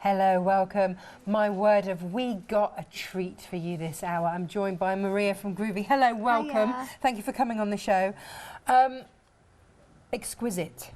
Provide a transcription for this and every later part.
Hello, welcome. My word of we got a treat for you this hour. I'm joined by Maria from Groovi. Hello, welcome. Hiya. Thank you for coming on the show. Exquisite.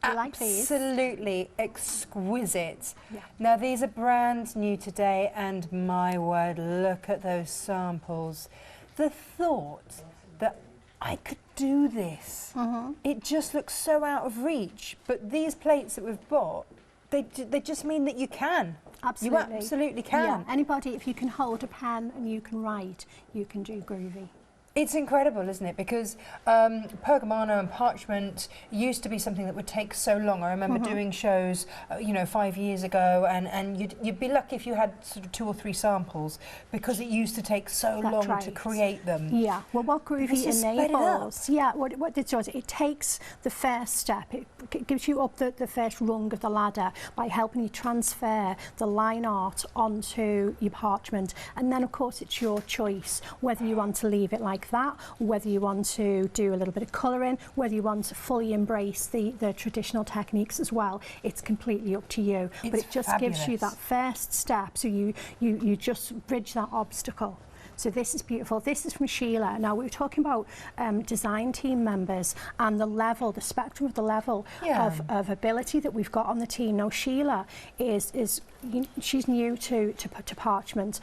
Absolutely exquisite. Yeah. Now these are brand new today and my word, look at those samples. The thought that I could do this, it just looks so out of reach, but these plates that we've bought, they just mean that you can. Absolutely. You absolutely can. Yeah. Anybody, if you can hold a pen and you can write, you can do Groovi. It's incredible, isn't it? Because pergamano and parchment used to be something that would take so long. I remember doing shows, you know, 5 years ago, and you'd be lucky if you had sort of 2 or 3 samples because it used to take so long to create them. Yeah. Well, what Groovi enables, what it does, it takes the first step. It gives you up the first rung of the ladder by helping you transfer the line art onto your parchment, and then of course it's your choice whether you want to leave it like that, whether you want to do a little bit of colouring, whether you want to fully embrace the traditional techniques as well. It's completely up to you. It's but it just fabulous. gives you that first step, so you just bridge that obstacle. So this is beautiful. This is from Sheila. Now we were talking about design team members and the level, the spectrum of the level of ability that we've got on the team. Now Sheila she's new to parchment.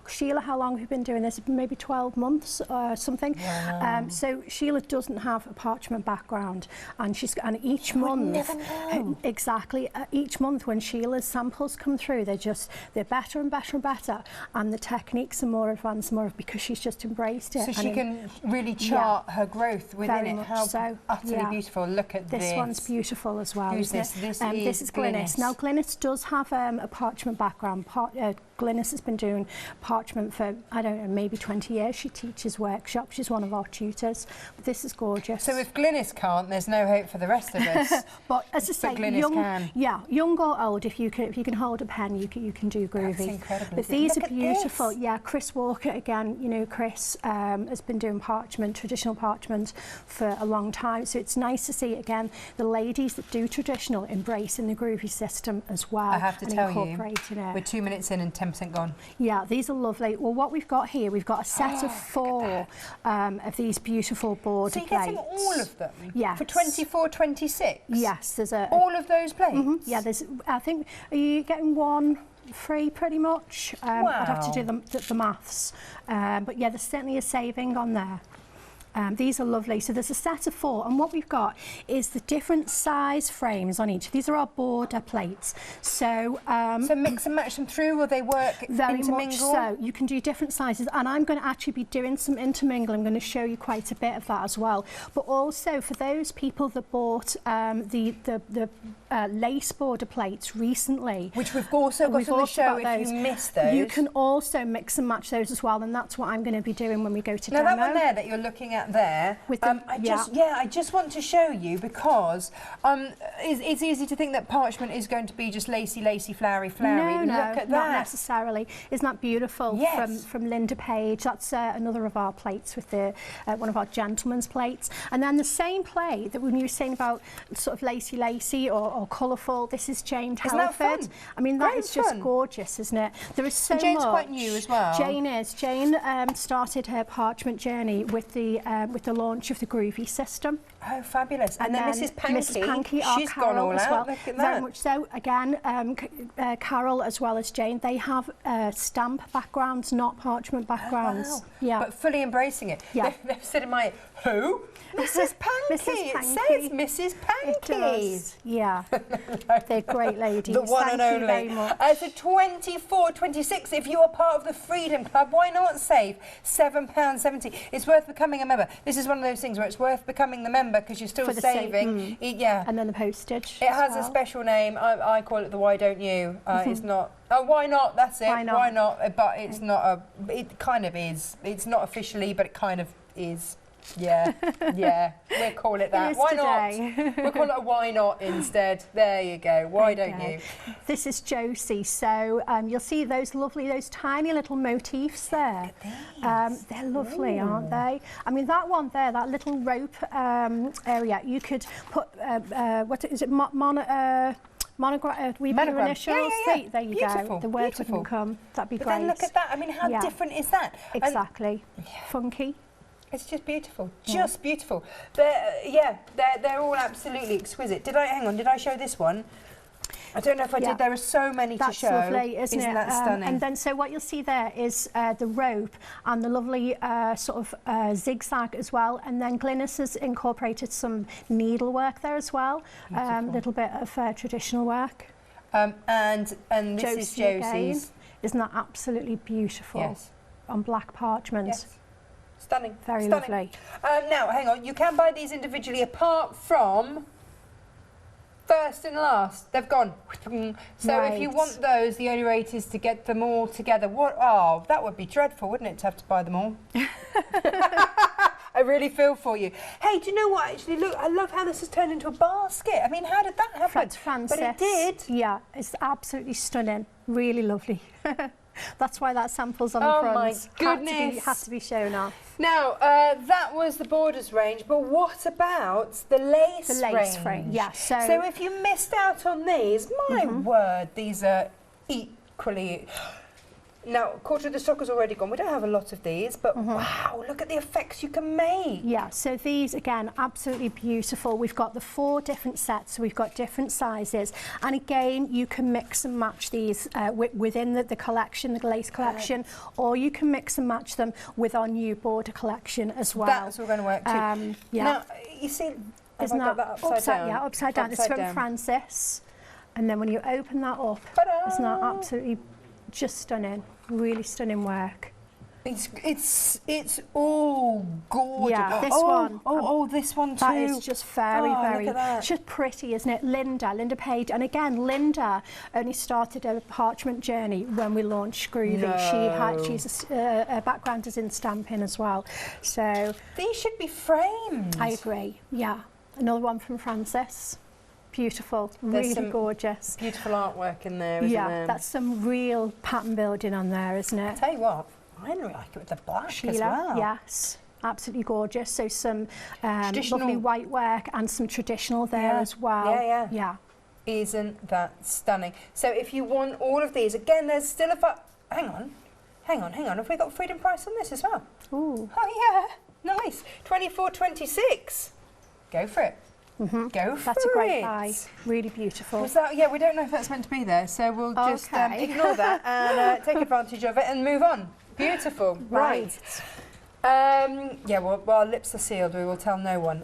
Sheila, how long have you been doing this? Maybe 12 months or something. Wow. So Sheila doesn't have a parchment background, and each month, exactly, each month when Sheila's samples come through, they're better and better and better, and the techniques are more advanced, because she's just embraced it. So she can really chart her growth within it. How utterly beautiful. Look at this. This one's beautiful as well. Who's this? This is Glynis. Now Glynis does have a parchment background. Glynis has been doing parchment for, I don't know, maybe 20 years. She teaches workshops. She's one of our tutors. But this is gorgeous. So if Glynis can't, there's no hope for the rest of us. But as I say, Glynis can. Yeah, young or old, if you can hold a pen, you can do Groovi. That's incredible. But these are beautiful. Yeah, Chris Walker again. You know, Chris has been doing parchment, traditional parchment, for a long time. So it's nice to see again the ladies that do traditional embracing the Groovi system as well. I have to tell you, we're 2 minutes in and 10% gone. Yeah, these are lovely. Well, what we've got here, we've got a set of 4 of these beautiful border plates. So you're getting all of them? Yeah. For 24, 26? Yes, there's all of those plates? Yeah, I think, are you getting one free pretty much? Wow. I'd have to do the maths. But yeah, there's certainly a saving on there. These are lovely. So there's a set of 4, and what we've got is the different size frames on each. These are our border plates. So so mix and match them through, will they work very intermingle? Much so. You can do different sizes, and I'm going to actually be doing some intermingle. I'm going to show you quite a bit of that as well. But also for those people that bought the lace border plates recently, which we've also got on the show if you missed those. You can also mix and match those as well, and that's what I'm going to be doing when we go to demo. Now that one there that you're looking at there, with I just want to show you because it's easy to think that parchment is going to be just lacy, flowery. No, Look at that. Not necessarily. Isn't that beautiful? Yes. From Linda Page. That's another of our plates with the one of our gentleman's plates. And then the same plate that when you were saying about sort of lacy or colourful, this is Jane Telford. Isn't that fun? I mean, that is just gorgeous, isn't it? There is so much. Jane's quite new as well. Jane is. Jane started her parchment journey with the launch of the Groovi system. Oh, fabulous. And then Mrs. Pankey, our she's Carol gone all as out. well. Look at that. Very much so. Again, Carol as well as Jane, they have stamp backgrounds, not parchment backgrounds. Oh, wow. Yeah. But fully embracing it. Yeah. They've said in my, who? Mrs. Pankey. It says Mrs. Pankey. Yeah. They're great ladies. The one and only. Thank you very much. So 24, 26, if you are part of the Freedom Club, why not save £7.70? It's worth becoming a member. This is one of those things where it's worth becoming the member because you're still saving. Yeah. And then the postage. It has a special name. I call it the Why Don't You. It's not. Oh, why not? That's it. Why not? Why not? But it's not a. It kind of is. It's not officially, but it kind of is. Yeah, yeah. We'll call it that. Why not? We'll call it a why not instead. There you go. Why don't you? This is Josie. So you'll see those tiny little motifs there. They're lovely, aren't they? I mean, that one there, that little rope area, you could put what is it? monogram, we put your initials. There you beautiful, go. The word beautiful. wouldn't come. That'd be But great. then look at that. I mean, how different is that? Exactly. Funky. It's just beautiful, just beautiful. They're all absolutely exquisite. Hang on, did I show this one? I don't know if I did. There are so many to show. That's lovely, isn't it? That stunning? And then, so what you'll see there is the rope and the lovely sort of zigzag as well. And then Glynis has incorporated some needlework there as well. Little bit of traditional work. And this is Josie's. Again. Isn't that absolutely beautiful? Yes. On black parchment. Yes. Stunning. Very lovely. Now, hang on. You can buy these individually apart from first and last. They've gone. So if you want those, the only rate is to get them all together. Oh, that would be dreadful, wouldn't it, to have to buy them all? I really feel for you. Hey, do you know what? Actually, look, I love how this has turned into a basket. I mean, how did that happen? Francis. But it did. Yeah, it's absolutely stunning. Really lovely. That's why that sample's on the front. Oh my goodness. Has to be shown off. Now, that was the borders range, but what about the lace range? The lace range, yeah. So if you missed out on these, my word, these are equally... Now, a quarter of the stock is already gone. We don't have a lot of these, but wow, look at the effects you can make. Yeah, so these, again, absolutely beautiful. We've got the 4 different sets, so we've got different sizes. And again, you can mix and match these within the collection, the lace collection, or you can mix and match them with our new border collection as well. That's all going to work too. Now, you see, isn't that upside down? Yeah, upside down. It's from Francis. And then when you open that up, isn't that absolutely just stunning? Really stunning work. It's all gorgeous. Yeah, this one. This one too. That is just very, look at that. it's just pretty, isn't it? Linda Page. And again, Linda only started a parchment journey when we launched Groovi. She's her background is in stamping as well. So these should be framed. I agree. Yeah. Another one from Francis. Beautiful, really gorgeous. Beautiful artwork in there, isn't there? That's some real pattern building on there, isn't it? I'll tell you what, I really like it with the black as well. Yes, absolutely gorgeous. So some lovely white work and some traditional there as well. Yeah. Isn't that stunning? So if you want all of these, again, there's still a... Hang on. Have we got freedom price on this as well? Ooh. Oh, yeah. Nice. 24.26. Go for it. Go for it. That's a great buy. Really beautiful. Was that, we don't know if that's meant to be there, so we'll just ignore that and take advantage of it and move on. Beautiful. Right. Well, our lips are sealed. We will tell no one.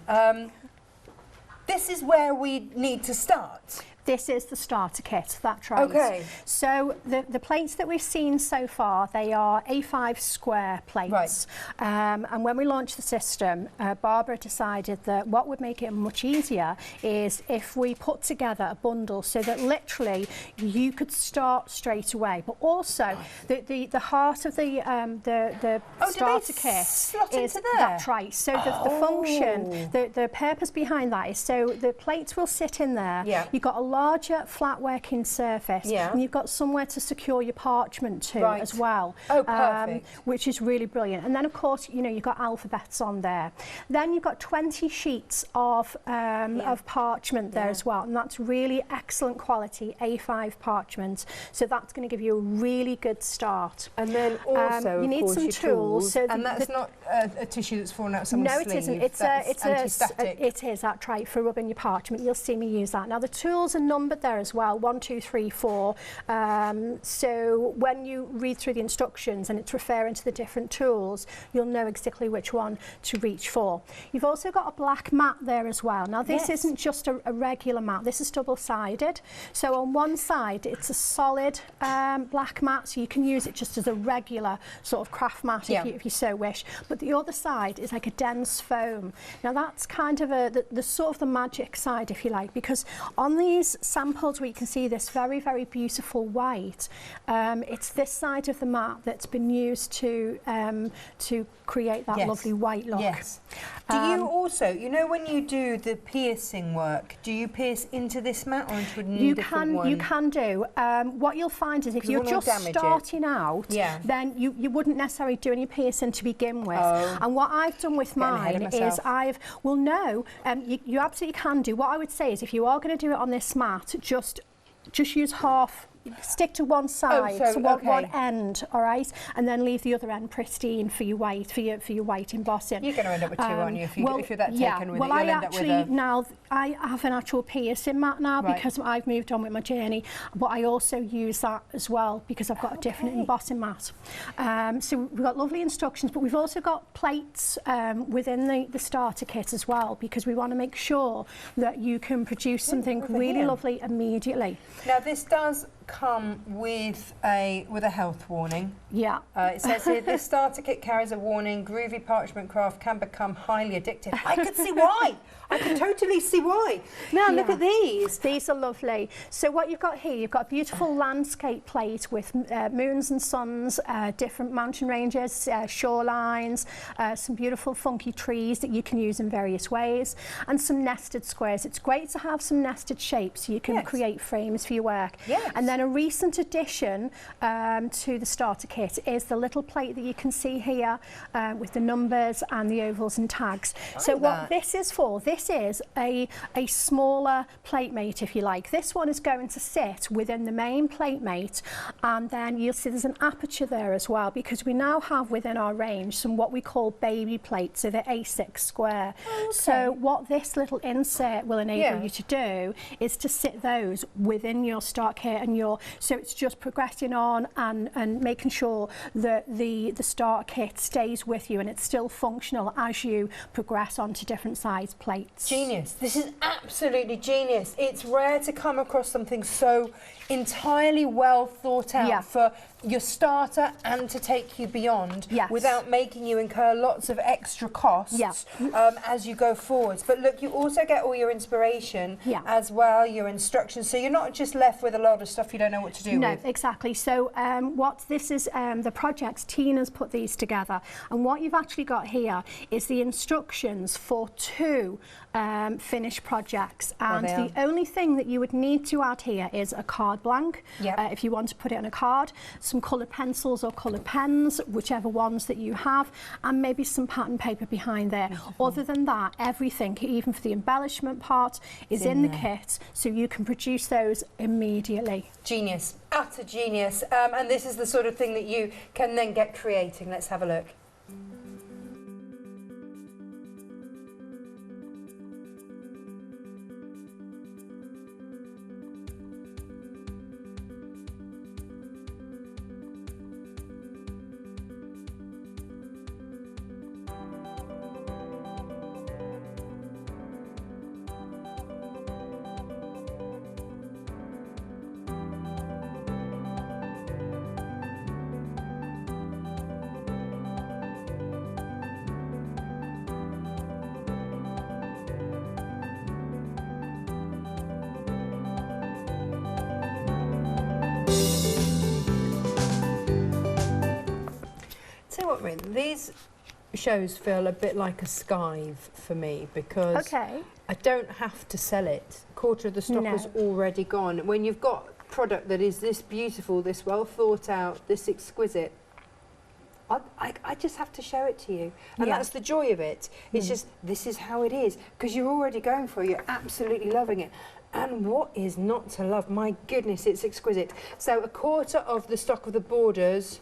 This is where we need to start. This is the starter kit, that's right. Okay. So the plates that we've seen so far, they are A5 square plates. Right. And when we launched the system, Barbara decided that what would make it much easier is if we put together a bundle so that literally you could start straight away. But also the heart of the starter kit slot is into there? That's right. So the function, the purpose behind that is so the plates will sit in there. Yeah. You've got a larger flat working surface, and you've got somewhere to secure your parchment to as well. Oh, perfect. Which is really brilliant. And then of course, you've got alphabets on there. Then you've got 20 sheets of parchment there as well, and that's really excellent quality A5 parchment. So that's going to give you a really good start. And then also, you need some tools. So and that's not a tissue that's fallen out someone's sleeve. No, it isn't. It's anti-static. It is, that's right, for rubbing your parchment. You'll see me use that. Now the tools are numbered there as well, 1, 2, 3, 4. So when you read through the instructions and it's referring to the different tools, you'll know exactly which one to reach for. You've also got a black mat there as well. Now this isn't just a regular mat, this is double-sided. So on one side it's a solid black mat, so you can use it just as a regular sort of craft mat if you so wish. But the other side is like a dense foam. Now that's kind of the sort of the magic side, if you like, because on these samples where you can see this very, very beautiful white, it's this side of the mat that's been used to create that lovely white look. Yes. Do you also, when you do the piercing work, do you pierce into this mat or into a new different one? You can do. What you'll find is if you're just starting out, then you wouldn't necessarily do any piercing to begin with. And what I've done with mine is you absolutely can do. What I would say is if you are going to do it on this mat, just just use half. Stick to one side, so one end, all right, and then leave the other end pristine for your white, for your white embossing. You're going to end up with two, aren't you? If you're that taken with it, you'll end up with a... now I have an actual piercing mat now because I've moved on with my journey, but I also use that as well because I've got a different embossing mat. So we've got lovely instructions, but we've also got plates within the starter kit as well because we want to make sure that you can produce something really lovely immediately. Now this does come with a health warning. Yeah. It says here, this starter kit carries a warning, Groovi parchment craft can become highly addictive. I could see why. I can totally see why. Now look at these. These are lovely. So what you've got here, you've got a beautiful landscape plate with moons and suns, different mountain ranges, shorelines, some beautiful funky trees that you can use in various ways, and some nested squares. It's great to have some nested shapes so you can create frames for your work. Yes. And then a recent addition to the starter kit is the little plate that you can see here with the numbers and the ovals and tags. So what this is for, this is a smaller plate mate, if you like. This one is going to sit within the main plate mate, and then you'll see there's an aperture there as well because we now have within our range some what we call baby plates, so they're A6 square. So what this little insert will enable you to do is to sit those within your start kit, and so it's just progressing on and making sure that the start kit stays with you and it's still functional as you progress onto different size plates. Genius. This is absolutely genius. It's rare to come across something so entirely well thought out for your starter and to take you beyond without making you incur lots of extra costs as you go forwards. But look, you also get all your inspiration as well, your instructions, so you're not just left with a lot of stuff you don't know what to do with. No, exactly. So what this is, the projects, Tina's put these together, and what you've actually got here is the instructions for 2 finished projects, and the only thing that you would need to add here is a card blank if you want to put it on a card, some coloured pencils or coloured pens, whichever ones that you have, and maybe some pattern paper behind there. Other than that, everything, even for the embellishment part, is in the kit, so you can produce those immediately. Genius, utter genius. And this is the sort of thing that you can then get creating. Let's have a look. What, really, these shows feel a bit like a skive for me because I don't have to sell it. A quarter of the stock is already gone. When you've got product that is this beautiful, this well thought out, this exquisite, I just have to show it to you. And that's the joy of it. It's just, this is how it is. Because you're already going for it, you're absolutely loving it. And what is not to love? My goodness, it's exquisite. So a quarter of the stock of the borders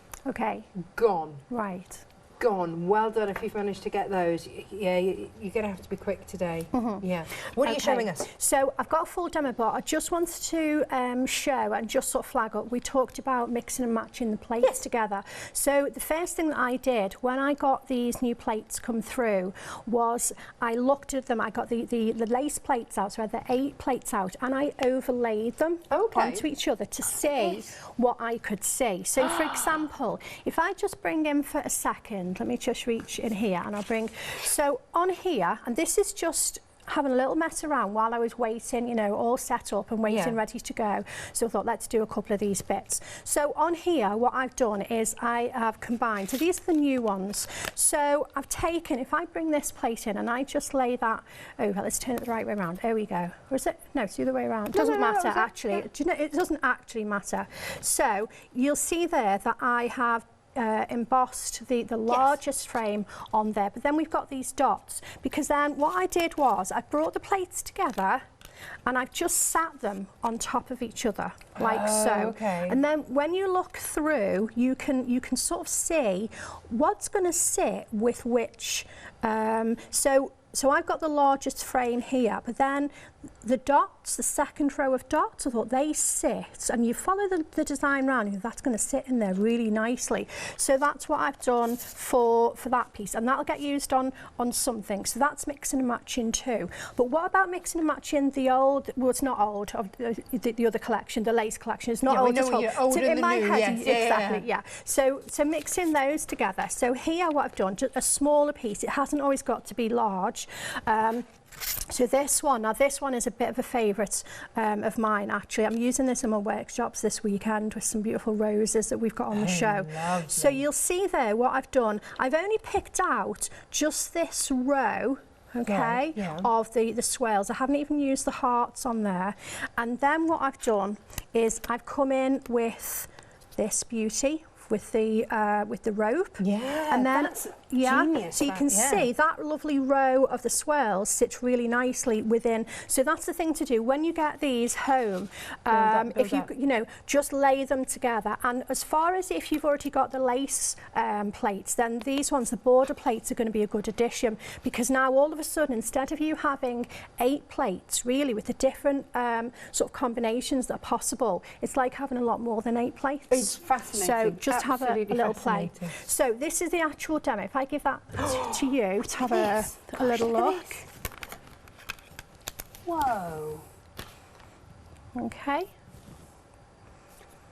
gone. Right. Gone. Well done if you've managed to get those. Yeah, you're going to have to be quick today. Yeah. What are you showing us? So I've got a full demo, but I just wanted to show and just sort of flag up. We talked about mixing and matching the plates together. So the first thing that I did when I got these new plates come through was I looked at them. I got the lace plates out, so I had the 8 plates out, and I overlaid them onto each other to see what I could see. So for example, if I just bring in for a second, let me just reach in here and I'll bring, so on here, and this is just having a little mess around while I was waiting, you know, all set up and waiting ready to go. So I thought, let's do a couple of these bits. So on here, what I've done is I have combined, so these are the new ones. So I've taken, if I bring this plate in and I just lay that over, let's turn it the right way around. There we go. Or is it? No, it's the other way around. It doesn't matter, actually. Do you know, it doesn't actually matter. So you'll see there that I have embossed the largest frame on there, but then we've got these dots, because then what I did was I brought the plates together and I've just sat them on top of each other like so. Okay. And then when you look through, you can sort of see what's going to sit with which. So I've got the largest frame here, but then the dots, the second row of dots, I thought they sit, and you follow the design round, and that's going to sit in there really nicely. So that's what I've done for that piece, and that'll get used on something. So that's mixing and matching too. But what about mixing and matching the old? Well, it's not old of the other collection, the lace collection. It's not old at all. Older so in my new, head, yes. exactly, yeah. So mixing those together. So here, what I've done, just a smaller piece. It hasn't always got to be large. So this one is a bit of a favourite of mine actually. I'm using this in my workshops this weekend with some beautiful roses that we've got on the show. Lovely. So you'll see there what I've done. I've only picked out just this row, okay, of the swirls. I haven't even used the hearts on there. And then what I've done is I've come in with this beauty with the rope. Yeah, and then that's genius. So you can see that lovely row of the swirls sits really nicely within. So that's the thing to do when you get these home. If you know, just lay them together. And as far as if you've already got the lace plates, then these ones, the border plates, are going to be a good addition, because now all of a sudden, instead of you having 8 plates really with the different sort of combinations that are possible, it's like having a lot more than 8 plates. It's fascinating. So just Absolutely have a little play. So this is the actual demo. If I give that to you to have a little look. Whoa. Okay.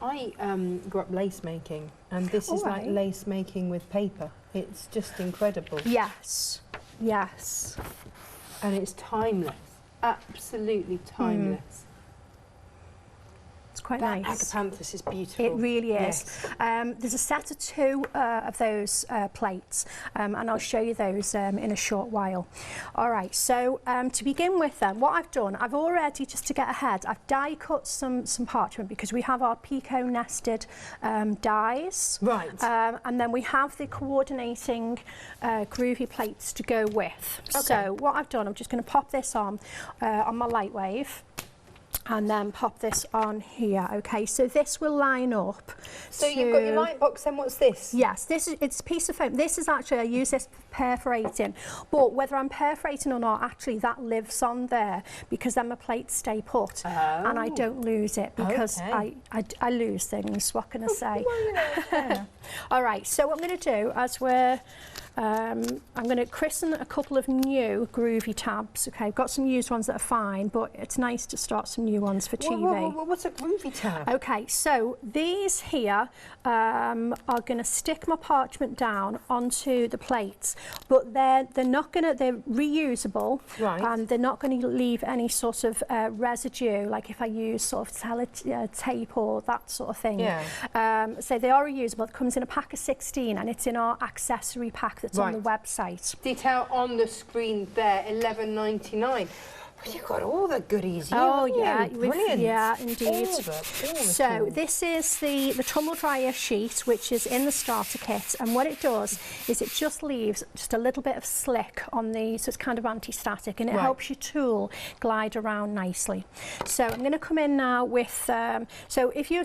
I grew up lace making, and this is like lace making with paper. It's just incredible. Yes. Yes. And it's timeless. Absolutely timeless. It's quite that nice. Agapanthus is beautiful. It really is. Yes. There's a set of 2 of those plates, and I'll show you those in a short while. All right, so to begin with then, what I've done, I've already, just to get ahead, I've die cut some parchment, because we have our picot nested dies. Right. And then we have the coordinating Groovi plates to go with. Okay. So what I've done, I'm just going to pop this on my light wave, and then pop this on here. Okay, so this will line up. So you've got your light box, then what's this? Yes, it's a piece of foam. This is actually, I use this for perforating, but whether I'm perforating or not, actually that lives on there, because then my plates stay put, and I don't lose it, because I lose things. What can I say? Well, you know, yeah. All right, so what I'm going to do, as we're I'm going to christen a couple of new Groovi tabs. Okay, I've got some used ones that are fine, but it's nice to start some new ones for TV. What's a Groovi tab? Okay, so these here are going to stick my parchment down onto the plates, but they're reusable, right, and they're not going to leave any sort of residue, like if I use sort of tape or that sort of thing. Yeah. So they are reusable. It comes in a pack of 16, and it's in our accessory pack that's on the website. Detail on the screen there, $11.99. You've got all the goodies here. Oh yeah, brilliant. Yeah, indeed. All so this is the tumble dryer sheet, which is in the starter kit, and what it does is it just leaves just a little bit of slick on the, so it's kind of anti-static, and it helps your tool glide around nicely. So I'm going to come in now with, so if you're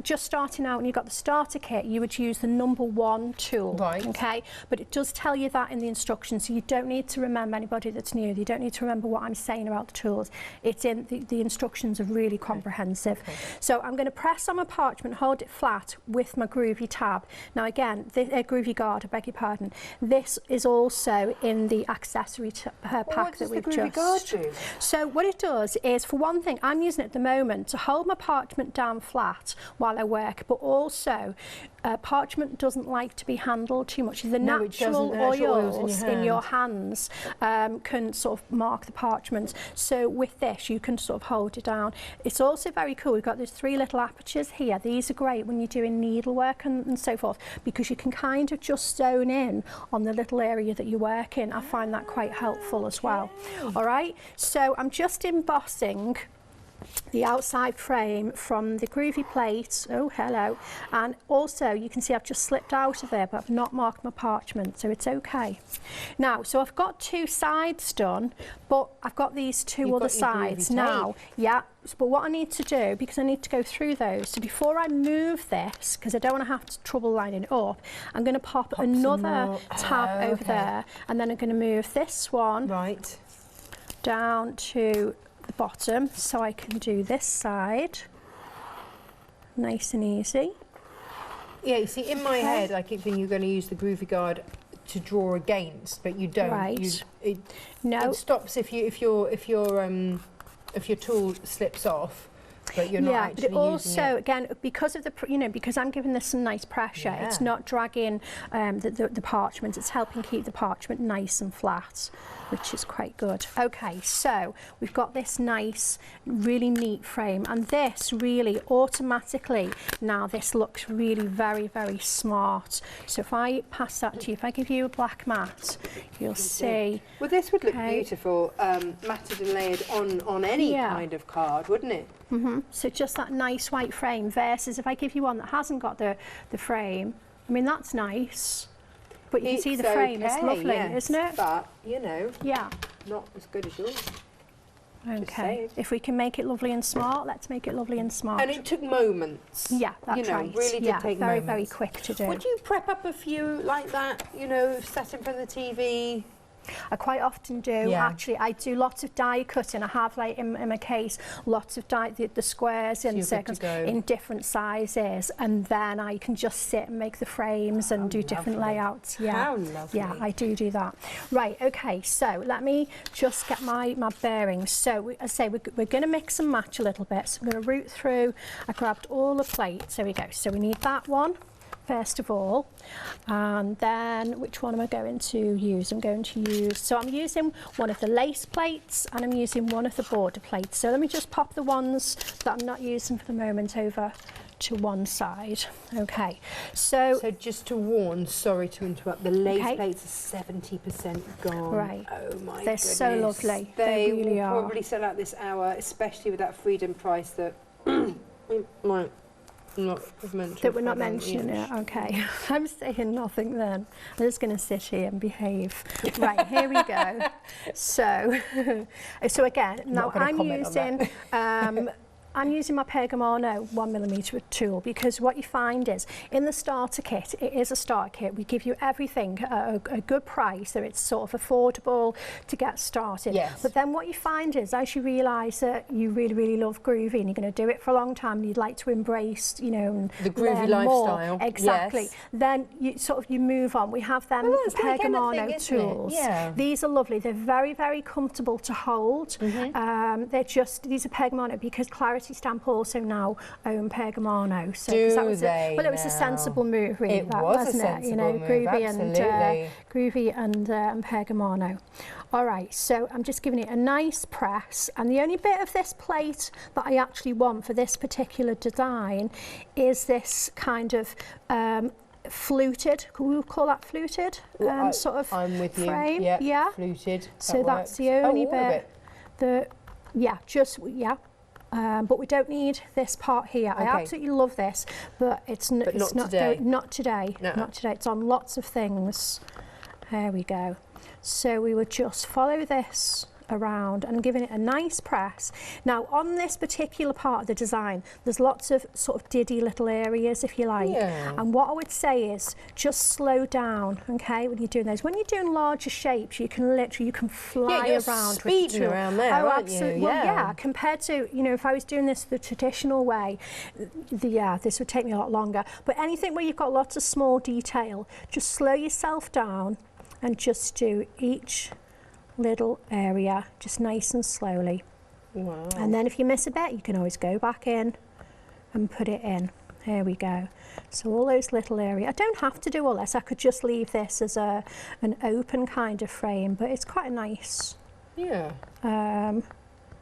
just starting out and you've got the starter kit, you would use the #1 tool, okay? But it does tell you that in the instructions, so you don't need to remember, anybody that's new, you don't need to remember what I'm saying about the tools. It's in the instructions are really comprehensive. So I'm going to press on my parchment, hold it flat with my Groovi tab. Now again, the Groovi guard, I beg your pardon, this is also in the accessory pack that we've just. What does the Groovi guard do? So what it does is, for one thing, I'm using it at the moment to hold my parchment down flat while I work, but also parchment doesn't like to be handled too much. The natural oils in your hands can sort of mark the parchment. So with this, you can sort of hold it down. It's also very cool. We've got these 3 little apertures here. These are great when you're doing needlework and so forth, because you can kind of just zone in on the little area that you work in. I find that quite helpful as well. All right. So I'm just embossing the outside frame from the Groovi plate. Oh, hello. And also you can see I've just slipped out of there, but I've not marked my parchment, so it's okay. Now, so I've got 2 sides done, but I've got these 2 other sides now. Yeah, but what I need to do, because I need to go through those, so before I move this, because I don't want to have to trouble lining it up, I'm going to pop another tab over there, and then I'm going to move this one down to the bottom, so I can do this side nice and easy. Yeah, you see, in my head I keep thinking you're going to use the Groovi guard to draw against, but you don't. Right. It stops if your tool slips off, but you're not actually but also using it. again, because of the because I'm giving this some nice pressure, it's not dragging the parchment. It's helping keep the parchment nice and flat, which is quite good. Okay, so we've got this nice, really neat frame, and this really automatically, now this looks really very, very smart. So if I pass that to you, if I give you a black mat, you'll see. Well, this would look beautiful, matted and layered on any kind of card, wouldn't it? So just that nice white frame versus if I give you one that hasn't got the frame, I mean, that's nice. But you can see the frame, it's lovely, isn't it? But, you know, not as good as yours. Okay, if we can make it lovely and smart, let's make it lovely and smart. And it took moments. Yeah, that's right. Really did take very, moments. very quick to do. Would you prep up a few like that, you know, sat in front of the TV? I quite often do, actually. I do lots of die cutting. I have, like, in my case, lots of die, the squares and circles in different sizes, and then I can just sit and make the frames and do different layouts. Yeah. How lovely. Yeah, I do that. Right, okay, so let me just get my bearings. So, as I say, we're going to mix and match a little bit. So I'm going to root through. I grabbed all the plates. There we go. So we need that one first of all, and then which one am I going to use? I'm using one of the lace plates, and I'm using one of the border plates. So let me just pop the ones that I'm not using for the moment over to one side. Okay, so just to warn, sorry to interrupt, the lace plates are 70% gone. Right. Oh my They're goodness. so lovely. They really will are. probably sell out this hour, especially with that freedom price that we might not have mentioned. That we're not mentioning it. Okay. I'm saying nothing then. I'm just going to sit here and behave. Right, here we go. So again, now I'm using my Pergamano 1mm tool, because what you find is in the starter kit, it is a starter kit. We give you everything at a good price, so it's sort of affordable to get started. Yes. But then what you find is, as you realise that you really, really love Groovi and you're going to do it for a long time, and you'd like to embrace, you know, the Groovi lifestyle. Exactly. Yes. Then you move on. We have them Pergamano tools. Yeah. These are lovely. They're very, very comfortable to hold. These are Pergamano, because Claritystamp also now own Pergamano. So that was it was a sensible move, really. It was a sensible move, Groovi and Pergamano. All right, so I'm just giving it a nice press, and the only bit of this plate that I actually want for this particular design is this kind of fluted, can we call that fluted? Sort of I'm with frame. You. Yeah, fluted. So that's the only bit. But we don't need this part here. Okay. I absolutely love this, but not today. Not today. No. Not today. It's on lots of things. There we go. So we would just follow this around and giving it a nice press. Now, on this particular part of the design, there's lots of sort of diddy little areas, if you like. Yeah. And what I would say is just slow down, okay, when you're doing those. When you're doing larger shapes, you can fly around. Speeding around there, aren't absolutely. you? Well, yeah, compared to, you know, if I was doing this the traditional way, this would take me a lot longer. But anything where you've got lots of small detail, just slow yourself down and just do each little area just nice and slowly. Wow. And then if you miss a bit, you can always go back in and put it in. There we go. So all those little areas. I don't have to do all this. I could just leave this as an open kind of frame, but it's quite nice. Yeah.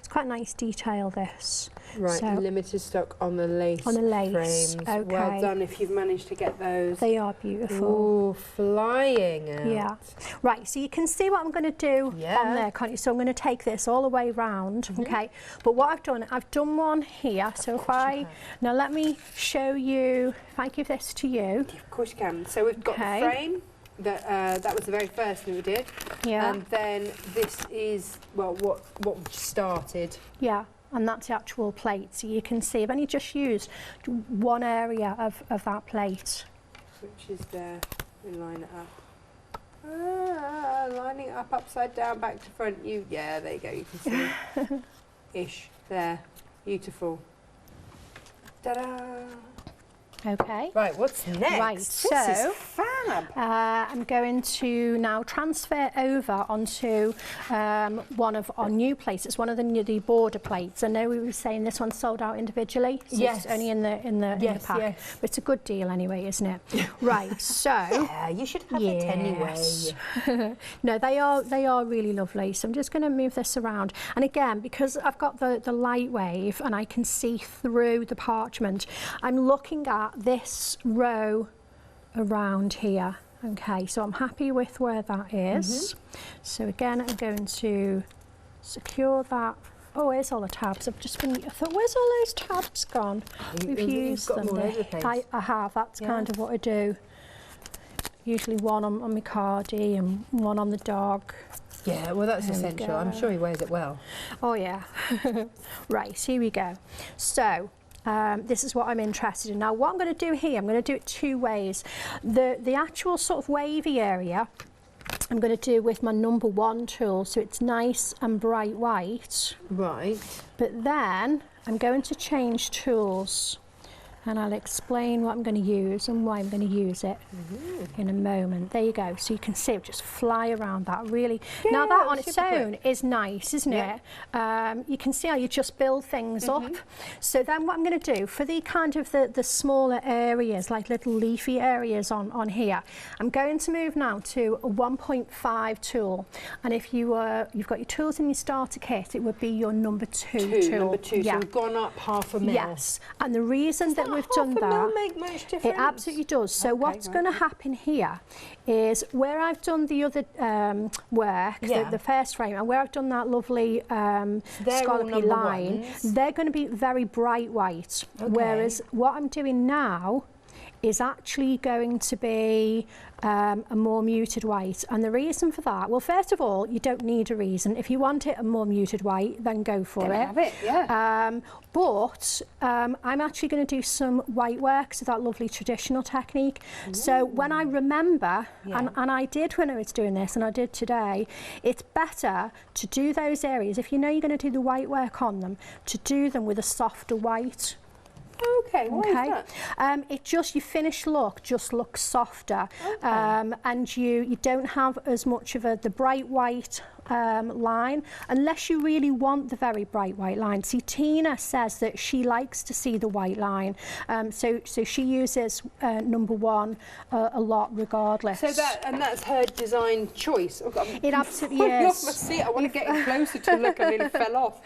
It's quite a nice detail, this. Right, so, limited stock on the lace frames. Okay. Well done if you've managed to get those. They are beautiful. Ooh, flying out. Yeah. Right, so you can see what I'm going to do on there, can't you? So I'm going to take this all the way round, okay? But what I've done one here. So if now let me show you, if I give this to you. Of course you can. So we've got the frame. That was the very first thing we did. Yeah. And then this is, well, what we started. Yeah. And that's the actual plate. So you can see I've only just used one area of that plate. Which is there. We line it up. Lining it up upside down, back to front. Yeah, there you go. You can see. Ish. There. Beautiful. Ta-da! Okay. Right, what's next? Right, this so is fab. I'm going to now transfer over onto one of our new plates. It's one of the border plates. I know we were saying this one sold out individually, so it's only in the pack. But it's a good deal anyway, isn't it? Right, so yeah, you should have it anyway. No, they are really lovely. So I'm just going to move this around. And again, because I've got the light wave and I can see through the parchment, I'm looking at this row around here. Okay, so I'm happy with where that is. So again, I'm going to secure that. Oh, where's all the tabs? I thought, where's all those tabs gone? We've used them. I have, that's kind of what I do. Usually one on my cardie and one on the dog. Yeah, well that's essential. I'm sure he wears it well. Oh yeah. Right, here we go. So this is what I'm interested in. Now what I'm going to do here, I'm going to do it two ways. The actual sort of wavy area I'm going to do with my number 1 tool, so it's nice and bright white. Right. But then I'm going to change tools and I'll explain what I'm going to use and why I'm going to use it in a moment. There you go. So you can see it just fly around that really. Now that on its own is nice, isn't it? You can see how you just build things up. So then what I'm going to do for the kind of the smaller areas, like little leafy areas on here, I'm going to move now to a 1.5 tool. And if you've got your tools in your starter kit, it would be your number 2 tool. Number 2, so we've gone up half a mil. Yes, and the reason that we've done that, make much difference? It absolutely does. So what's going to happen here is where I've done the other work, the first frame, and where I've done that lovely scallopy line, they're going to be very bright white. Whereas what I'm doing now is actually going to be a more muted white. And the reason for that, well, first of all, you don't need a reason. If you want it a more muted white, then go for it. Have it, yeah. But I'm actually going to do some white work, so that lovely traditional technique. So when I remember, and I did when I was doing this, and I did today, it's better to do those areas, if you know you're going to do the white work on them, to do them with a softer white. Okay, why is that? It just, your finished look just looks softer, and you don't have as much of the bright white line, unless you really want the very bright white line. See, Tina says that she likes to see the white line, so she uses number 1 a lot regardless. So that's her design choice. It absolutely is. Off my seat. I want to get in closer to look. I nearly fell off.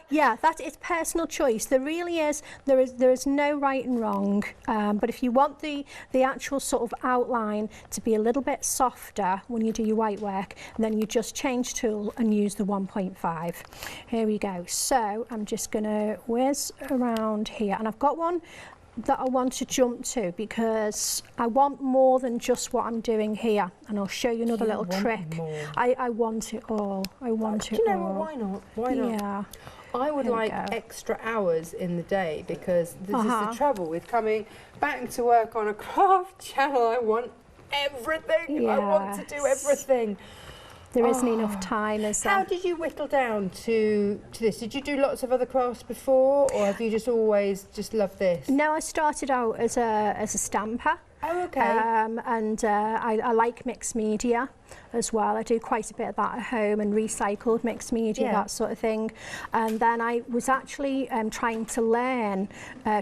Yeah, it's personal choice. There really is. There is no right and wrong. But if you want the actual sort of outline to be a little bit softer when you do your white work, then you just change tool and use the 1.5. Here we go. So I'm just going to whiz around here, and I've got one that I want to jump to because I want more than just what I'm doing here, and I'll show you another little trick. I want it all. I want it all. Do you know what? Why not? Why not? Yeah. I would like extra hours in the day, because this is the trouble with coming back to work on a craft channel. I want everything. Yes. I want to do everything. There isn't enough time, is there? How did you whittle down to this? Did you do lots of other crafts before, or have you just always just loved this? No, I started out as a stamper. Oh, okay. I like mixed media as well. I do quite a bit of that at home, and recycled mixed media, that sort of thing. And then I was actually trying to learn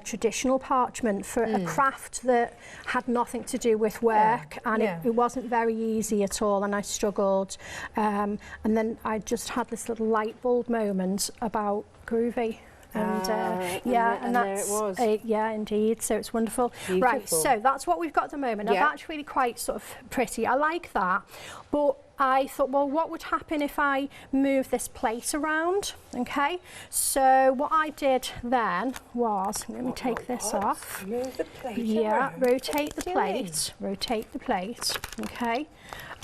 traditional parchment for a craft that had nothing to do with work, and it wasn't very easy at all, and I struggled. And then I just had this little light bulb moment about Groovi. And and that's, there it was. Yeah, indeed. So it's wonderful. Beautiful. Right, so that's what we've got at the moment. Now that's really quite sort of pretty. I like that. But I thought, well, what would happen if I move this plate around? Okay. So what I did then was, let me take this off. Move the plate around. Rotate the plate. Rotate the plate. Okay.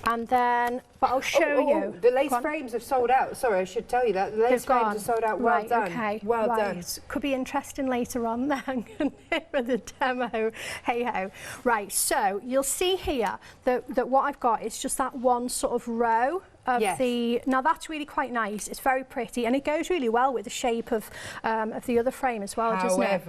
And then, but I'll show you. The lace frames have sold out. Sorry, I should tell you that. The lace frames have sold out. Well done. Okay. Well done. Could be interesting later on then for the demo. Hey ho. Right, so you'll see here that what I've got is just that one sort of row of the, now that's really quite nice. It's very pretty, and it goes really well with the shape of the other frame as well, doesn't it?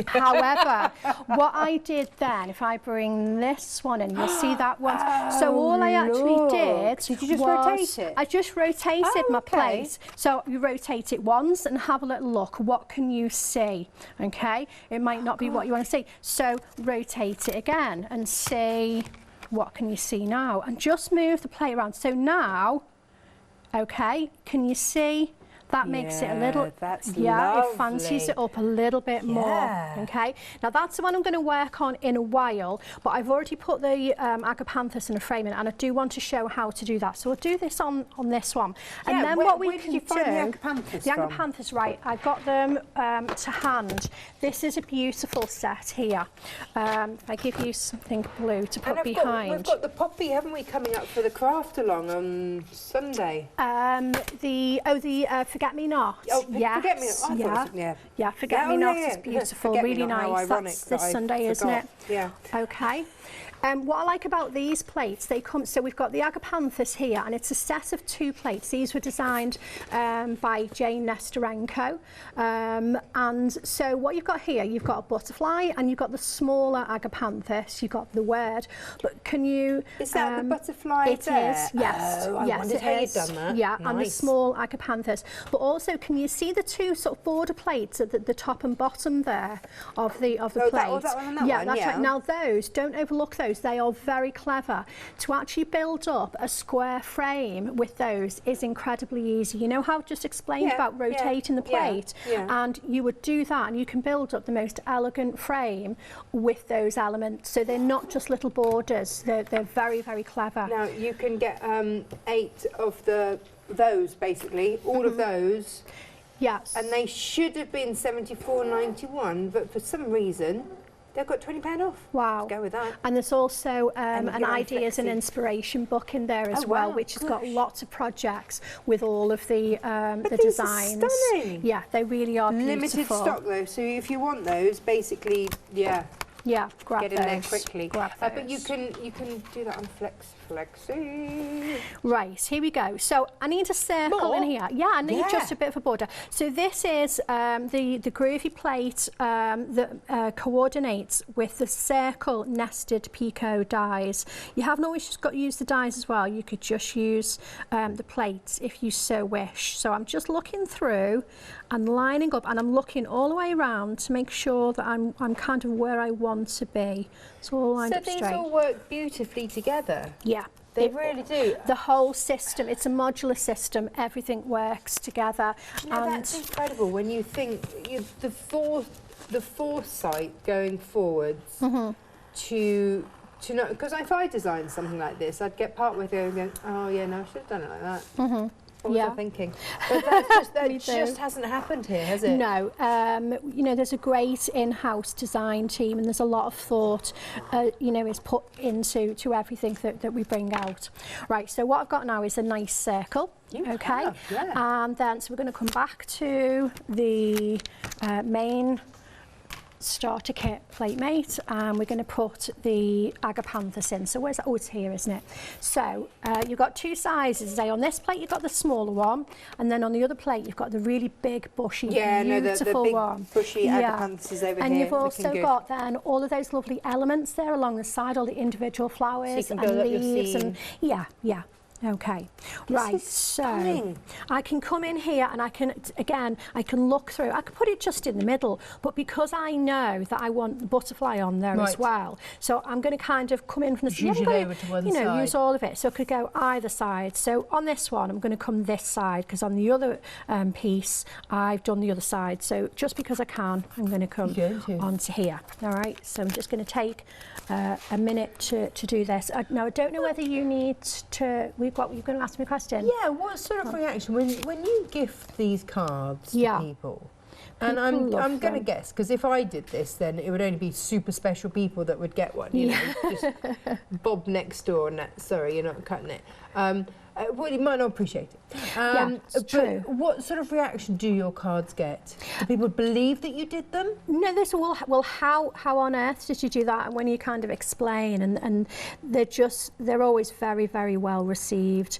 However, what I did then, if I bring this one in, you'll see that one. So all I actually did you just rotate it? I just rotated my plate. So you rotate it once and have a little look. What can you see? Okay, it might not be what you want to see. So rotate it again and see. What can you see now? And just move the plate around. So now, okay, can you see? That makes it a little, it fancies it up a little bit more, okay? Now that's the one I'm going to work on in a while, but I've already put the agapanthus in a frame in, and I do want to show how to do that. So we'll do this on this one. And then what we can do, the agapanthus, right, I got them to hand. This is a beautiful set here. If I give you something blue to put behind. We've got the poppy, haven't we, coming up for the craft along on Sunday? Forget-me-not. Oh, Forget-me-not. Yeah, Forget-me-not is beautiful, really nice. That's this Sunday, isn't it? Yeah. Okay. What I like about these plates, they come, so we've got the agapanthus here, and it's a set of 2 plates. These were designed by Jane Nesterenko. And so what you've got here, you've got a butterfly, and you've got the smaller agapanthus, you've got the word. But can you... Is that the butterfly It there? is, yes. Oh, I wondered how you'd done that. Yeah, nice. And the small agapanthus. But also, can you see the 2 sort of border plates at the top and bottom there of the plate? That one and that one, that's right. Now those, don't overlook those. They are very clever. To actually build up a square frame with those is incredibly easy. You know how I've just explained about rotating the plate? And you would do that, and you can build up the most elegant frame with those elements. So they're not just little borders. They're very, very clever. Now, you can get 8 of those, basically, all of those. Yes. And they should have been £74.91, but for some reason, they've got £20 off. Wow. Let's go with that. And there's also an ideas and inspiration book in there as well, which has got lots of projects with all of the designs. Are stunning. Yeah, they really are beautiful. Limited stock though, so if you want those, basically, grab get in there quickly. Grab but you can do that on Flexi. Right, here we go. So I need a circle in here. Yeah, I need just a bit of a border. So this is the Groovi plate that coordinates with the circle nested picot dies. You haven't always just got to use the dies as well. You could just use the plates if you so wish. So I'm just looking through and lining up, and I'm looking all the way around to make sure that I'm kind of where I want to be. It's all lined up straight. So these all work beautifully together? Yeah. They really do. The whole system, it's a modular system, everything works together. No, that's incredible when you think the foresight going forwards to know, because if I designed something like this, I'd get part way through and go, oh yeah, no, I should have done it like that. What was I thinking? But that just hasn't happened here, has it? No. You know, there's a great in-house design team, and there's a lot of thought, you know, is put into everything that we bring out. Right, so what I've got now is a nice circle. And then, so we're going to come back to the main starter kit platemate, and we're going to put the agapanthus in. So where's that? Oh, it's here, isn't it? So you've got two sizes. Say on this plate you've got the smaller one, and then on the other plate you've got the really big, bushy, beautiful the big one. Bushy agapanthus over here. And you've also got then all of those lovely elements there along the side, all the individual flowers and leaves, and yeah. Okay, right, so I can come in here and I can, again, I can look through, I could put it just in the middle, but because I know that I want the butterfly on there as well, so I'm going to kind of come in from the side, use all of it, so I could go either side. So on this one, I'm going to come this side, because on the other piece, I've done the other side, so just because I can, I'm going to come onto here, all right? So I'm just going to take a minute to do this. Now, I don't know whether you need to, you're going to ask me a question? Yeah, what sort of reaction when you gift these cards to people? And I'm going to guess, because if I did this, then it would only be super special people that would get one, you know, just Bob next door, and sorry, you're not cutting it. Well, you might not appreciate it. It's true. What sort of reaction do your cards get? Do people believe that you did them? No, they say, well, how on earth did you do that? And when you kind of explain, and they're always very, very well received.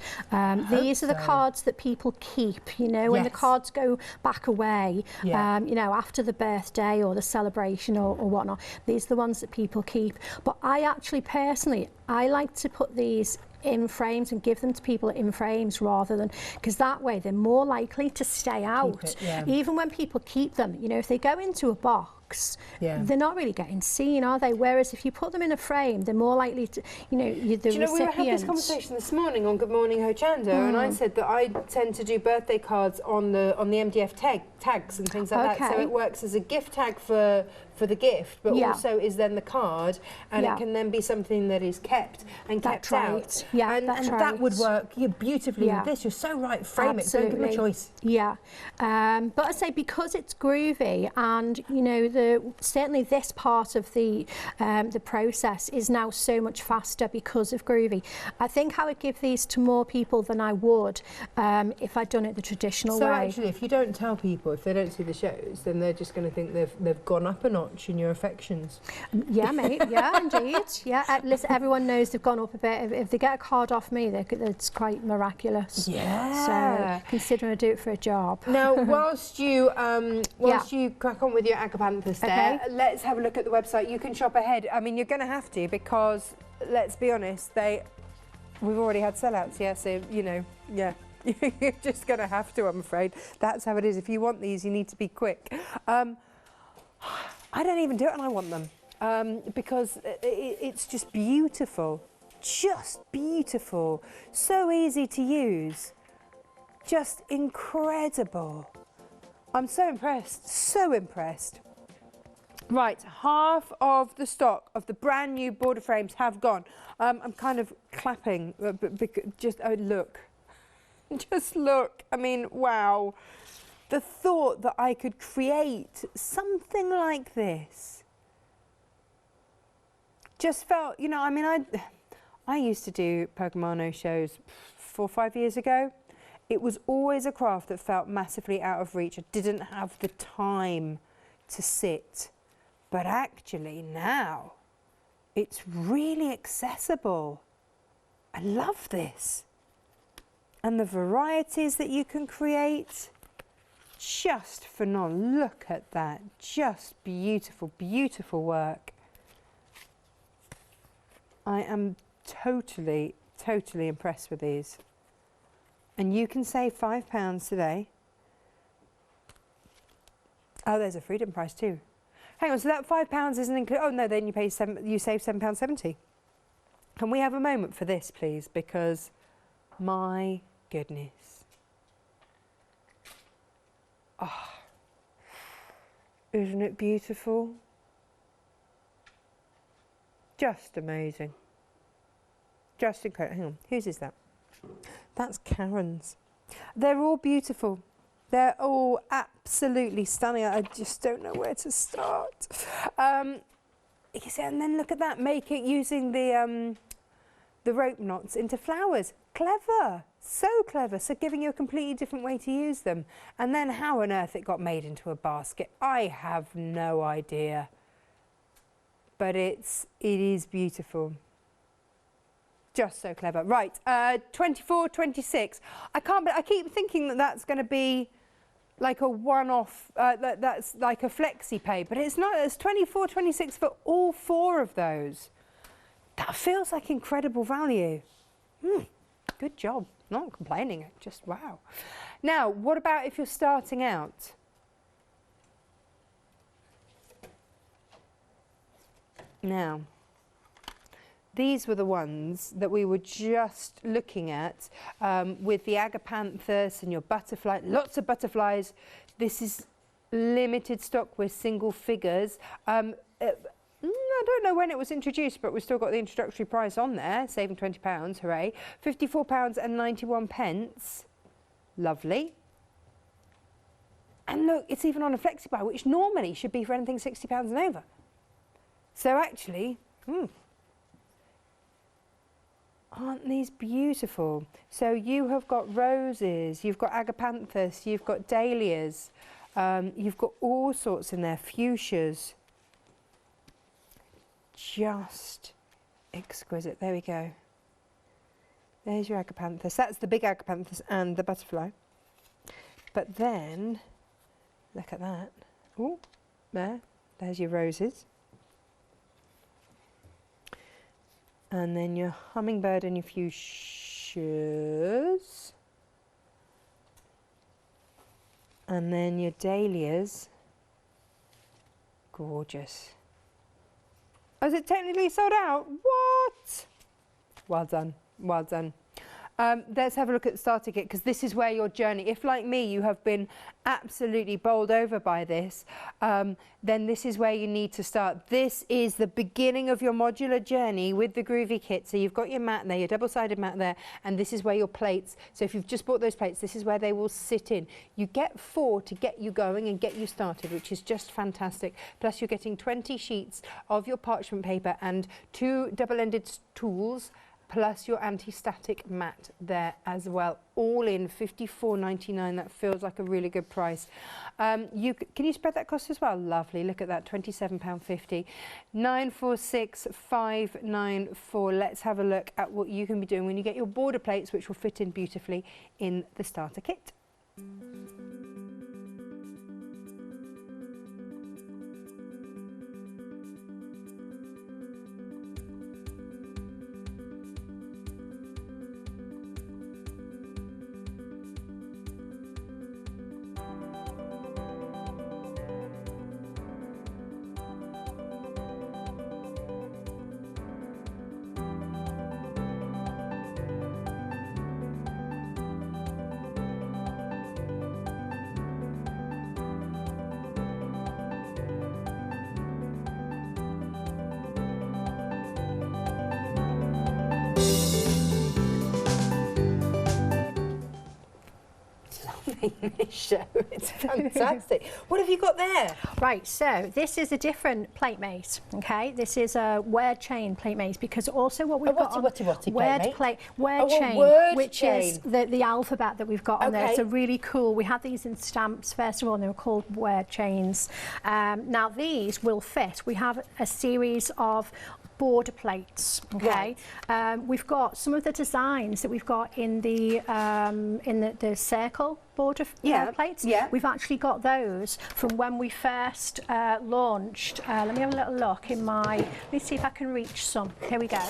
These are the cards that people keep, you know, when the cards go back away, you know, after the birthday or the celebration or whatnot. These are the ones that people keep. But I actually, personally, I like to put these in frames and give them to people in frames rather than, because that way they're more likely to stay out. Even when people keep them, you know, if they go into a box, they're not really getting seen, are they? Whereas if you put them in a frame, they're more likely to, you know, the recipient. We had this conversation this morning on Good Morning Hochanda, and I said that I tend to do birthday cards on the MDF tags and things like that, so it works as a gift tag for the gift, but also is then the card, and it can then be something that is kept and kept out. And that would work beautifully with this. You're so right, frame it, don't give them a choice. But I say, because it's Groovi, and you know, certainly this part of the process is now so much faster because of Groovi. I think I would give these to more people than I would if I'd done it the traditional way. So actually, if you don't tell people, if they don't see the shows, then they're just going to think they've gone up a notch in your affections. Yeah, mate. Yeah, indeed. Yeah, listen, everyone knows they've gone up a bit. If they get a card off me, it's quite miraculous. So considering I do it for a job. Now, whilst you crack on with your agapanthus there, let's have a look at the website. You can shop ahead. I mean, you're going to have to, because let's be honest, we've already had sellouts. Yeah, so you know, you're just going to have to. I'm afraid that's how it is. If you want these, you need to be quick. I don't even do it, and I want them because it's just beautiful, so easy to use, just incredible. I'm so impressed. Right, half of the stock of the brand new border frames have gone. I'm kind of clapping, look, just look. I mean, wow. The thought that I could create something like this just felt, you know, I mean, I used to do Pergamano shows 4 or 5 years ago. It was always a craft that felt massively out of reach. I didn't have the time to sit. But actually now, it's really accessible. I love this. And the varieties that you can create, just phenomenal. Look at that. Just beautiful, beautiful work. I am totally impressed with these. And you can save £5 today. Oh, there's a freedom price too. Hang on, so that £5 isn't included. Oh no, then you save £7.70. Can we have a moment for this, please? Because my goodness. Oh, isn't it beautiful? Just amazing. Just incredible. Hang on, whose is that? That's Karen's. They're all beautiful. They're all absolutely stunning. I just don't know where to start. You see, and then look at that, make it using the rope knots into flowers. Clever, so clever. So giving you a completely different way to use them. And then how on earth it got made into a basket, I have no idea. but it is beautiful. Just so clever. Right, 24, 26. I keep thinking that that's going to be like a one-off, that's like a flexi pay, but it's not. It's 24, 26 for all 4 of those. That feels like incredible value. Good job. Not complaining, just wow. Now, what about if you're starting out? Now, these were the ones that we were just looking at with the agapanthus and your butterfly, lots of butterflies. This is limited stock with single figures. I don't know when it was introduced, but we've still got the introductory price on there, saving £20, hooray. £54.91. Lovely. And look, it's even on a flexi buy, which normally should be for anything £60 and over. So actually, aren't these beautiful? So you have got roses, you've got agapanthus, you've got dahlias, you've got all sorts in there, fuchsias. Just exquisite. There we go. There's your agapanthus. That's the big agapanthus and the butterfly. But then, look at that. Oh, there's your roses. And then your hummingbird and your fuchsias. And then your dahlias. Gorgeous. Oh, is it technically sold out? What? Well done, well done. Let's have a look at the starter kit, because this is where your journey, if like me you have been absolutely bowled over by this, then this is where you need to start. This is the beginning of your modular journey with the Groovi kit. So you've got your mat there, your double-sided mat there, and this is where your plates, so if you've just bought those plates, this is where they will sit in. You get 4 to get you going and get you started, which is just fantastic. Plus you're getting 20 sheets of your parchment paper and 2 double-ended tools, plus your anti-static mat there as well, all in £54.99. That feels like a really good price. Can you spread that cost as well? Lovely, look at that, £27.50. 946594. Let's have a look at what you can be doing when you get your border plates, which will fit in beautifully in the starter kit. Show. It's fantastic. What have you got there? Right, so this is a different plate mate, okay? This is a word chain plate mate, because also what we've got on word chain, which is the alphabet that we've got on there. So really cool. We had these in stamps first of all, and they were called word chains. Now these will fit. We have a series of border plates, okay? Right. We've got some of the designs that we've got in the circle border plates. Yeah. We've actually got those from when we first launched. Let me have a little look in my, let me see if I can reach some. Here we go.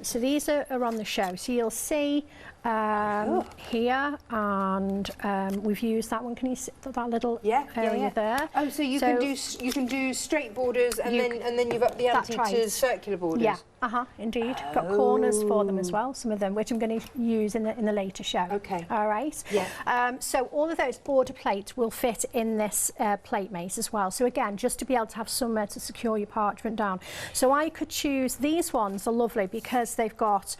So these are on the show. So you'll see here, and we've used that one. Can you see that little area there? Oh, so you can do straight borders, and then you've up the ante to circular borders. Yeah. Indeed. Got corners for them as well, some of them, which I'm going to use in the later show. Okay. All right. Yeah. So all of those border plates will fit in this plate mate as well. So again, just to be able to have somewhere to secure your parchment down. So I could choose, these ones are lovely because they've got,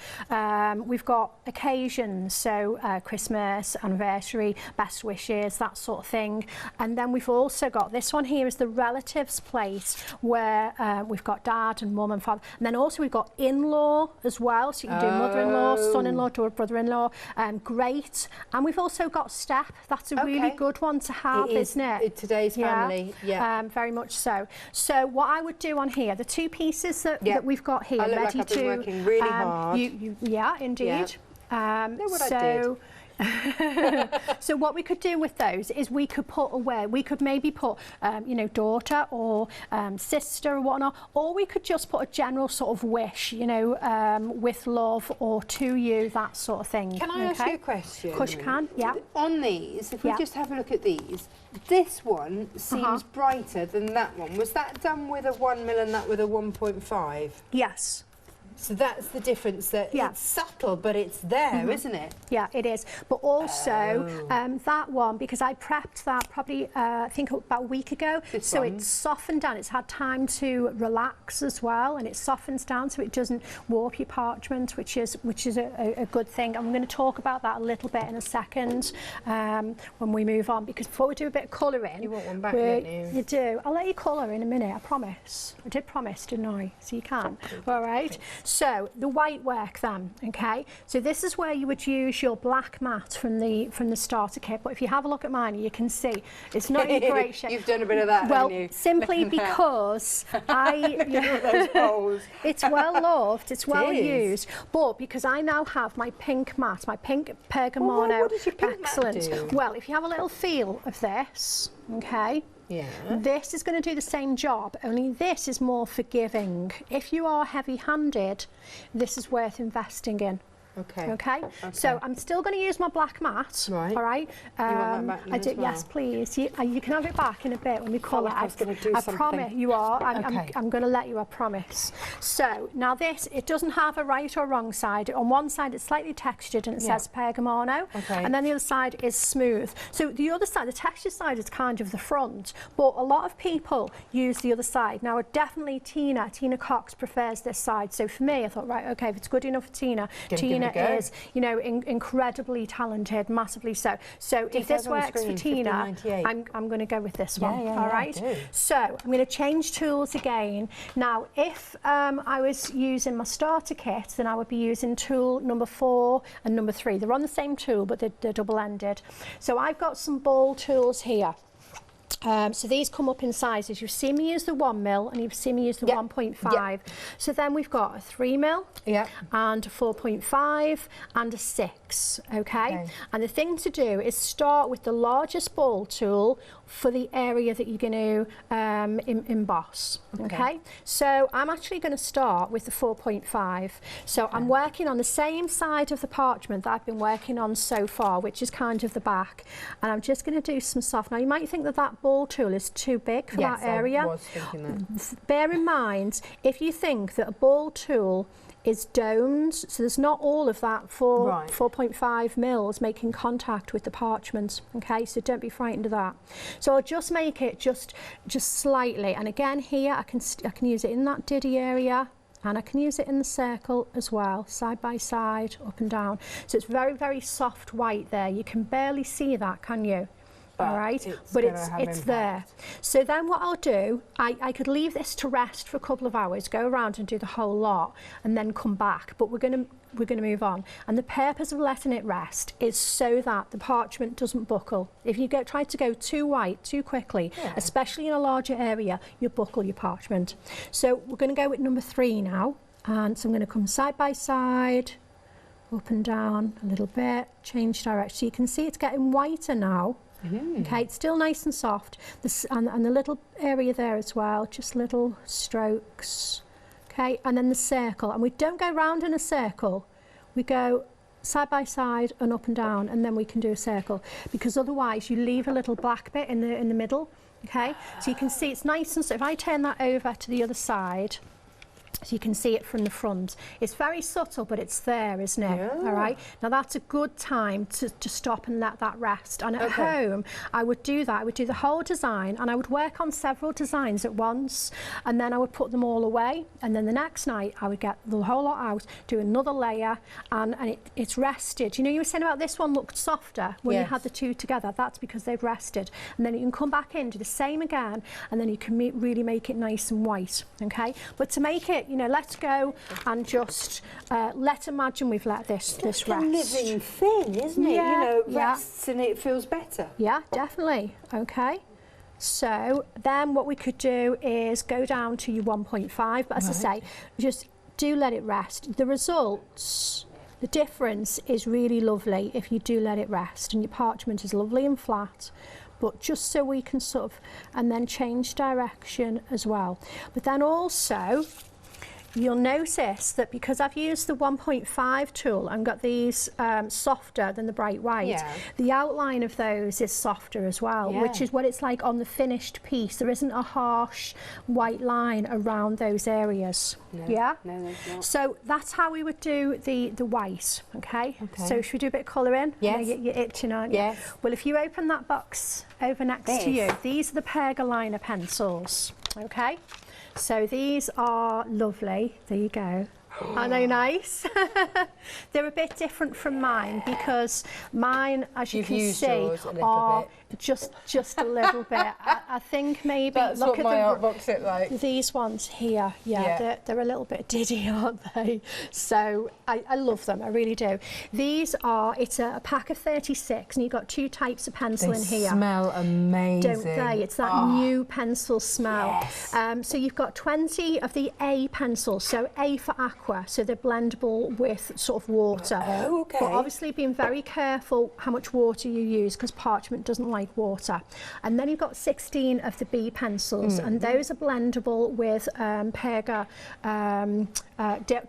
we've got occasions, so Christmas, anniversary, best wishes, that sort of thing. And then we've also got, this one here is the relatives plate, where we've got dad and mum and father. And then also we've got in-law as well, so you can do mother-in-law, son-in-law, brother-in-law, great. And we've also got step. That's a really good one to have, isn't it? Today's family, very much so. So what I would do on here, the two pieces that we've got here, I look like I've been working really hard. Yeah, indeed. Know what I did. So what we could do with those is we could put away, we could maybe put, you know, daughter or sister or whatnot, or we could just put a general sort of wish, you know, with love or to you, that sort of thing. Can I ask you a question? Of course you can, yeah. On these, if we just have a look at these, this one seems brighter than that one. Was that done with a 1mm and that with a 1.5? Yes. So that's the difference, that it's subtle, but it's there, isn't it? Yeah, it is. But also, that one, because I prepped that probably, I think about a week ago, so it's softened down. It's had time to relax as well, and it softens down so it doesn't warp your parchment, which is a good thing. I'm going to talk about that a little bit in a second when we move on, because before we do a bit of colouring... You want one back, don't you? You do. I'll let you colour in a minute, I promise. I did promise, didn't I? So you can. All right. So the white work then, okay? So this is where you would use your black mat from the starter kit, but if you have a look at mine, you can see it's not in great shape. You've done a bit of that, well, haven't you? Simply because those bowls. It's well loved, it's well used, but because I now have my pink mat, my pink pergamano. Well, what does your pink excellent. Mat do? Well, if you have a little feel of this, okay? Yeah. This is going to do the same job, only this is more forgiving. If you are heavy-handed, this is worth investing in. Okay. So I'm still going to use my black mat. Right. All right. You want that back I do. as well? Yes, please. You can have it back in a bit when we colour. I was going to do I something. promise you are. I'm going to let you. I promise. So now this, it doesn't have a right or wrong side. On one side, it's slightly textured and it says pergamano, and then the other side is smooth. So the other side, the textured side, is kind of the front, but a lot of people use the other side. Now, definitely Tina Cox prefers this side. So for me, I thought, right, okay, if it's good enough for Tina is, you know, incredibly talented, massively so. So if this works for Tina, I'm going to go with this one. All right. So I'm going to change tools again. Now, if I was using my starter kit, then I would be using tool number 4 and number 3. They're on the same tool, but they're double-ended. So I've got some ball tools here. So these come up in sizes. You've seen me use the 1mm and you've seen me use the 1.5. So then we've got a 3mm and a 4.5 and a 6, okay? And the thing to do is start with the largest ball tool for the area that you're going to emboss, okay? So I'm actually going to start with the 4.5. So I'm working on the same side of the parchment that I've been working on so far, which is kind of the back. And I'm just going to do some soft. Now, you might think that that ball tool is too big for that area. I was thinking that. Bear in mind, if you think that a ball tool is domed, so there's not all of that 4.5 mils making contact with the parchment, okay? So don't be frightened of that. So I'll just make it just slightly, and again here I can use it in that diddy area, and I can use it in the circle as well, side by side, up and down. So it's very, very soft white there. You can barely see that, can you? All right, but it's there. So then what I'll do, I could leave this to rest for a couple of hours, go around and do the whole lot, and then come back. But we're going to move on. And the purpose of letting it rest is so that the parchment doesn't buckle. If you try to go too white too quickly, especially in a larger area, you buckle your parchment. So we're going to go with number 3 now. And so I'm going to come side by side, up and down a little bit, change direction. So you can see it's getting whiter now. Okay, it's still nice and soft. And the little area there as well, just little strokes. Okay, and then the circle. And we don't go round in a circle. We go side by side and up and down, and then we can do a circle. Because otherwise you leave a little black bit in the middle. Okay, so you can see it's nice and soft. If I turn that over to the other side, so you can see it from the front. It's very subtle, but it's there, isn't it? Yeah. All right. Now that's a good time to stop and let that rest. And at home, I would do that. I would do the whole design, and I would work on several designs at once, and then I would put them all away. And then the next night, I would get the whole lot out, do another layer, and it's rested. You know, you were saying about this one looked softer when you had the two together. That's because they've rested. And then you can come back in, do the same again, and then you can really make it nice and white. Okay. But to make it it. You know, let's go and just let's imagine we've let this rest. It's a living thing, isn't it? Yeah, You know, yeah. rests and it feels better. Yeah, definitely. Okay. So then what we could do is go down to your 1.5, but as I say, just do let it rest. The results, the difference is really lovely if you do let it rest, and your parchment is lovely and flat, but just so we can sort of, and then change direction as well. But then also, you'll notice that because I've used the 1.5 tool and got these softer than the bright white, the outline of those is softer as well, which is what it's like on the finished piece. There isn't a harsh white line around those areas. No, yeah? No, there's not. So that's how we would do the white, okay? So should we do a bit of colouring? Yes. You're itching, aren't you? Yes. Well, if you open that box over next to you, these are the Perga liner pencils, okay? So these are lovely. There you go. Aren't they nice? They're a bit different from mine because mine, as you can see, are just a little bit. I think maybe that's look what at my art box look like. These ones here, they're a little bit diddy, aren't they? So I love them, I really do. These are, it's a pack of 36, and you've got 2 types of pencil in here. They smell amazing. Don't they? It's that new pencil smell. Yes. So you've got 20 of the A pencils, so A for aqua, so they're blendable with sort of water. Oh, okay. But obviously being very careful how much water you use, because parchment doesn't like water. And then you've got 16 of the B pencils, and those are blendable with Perga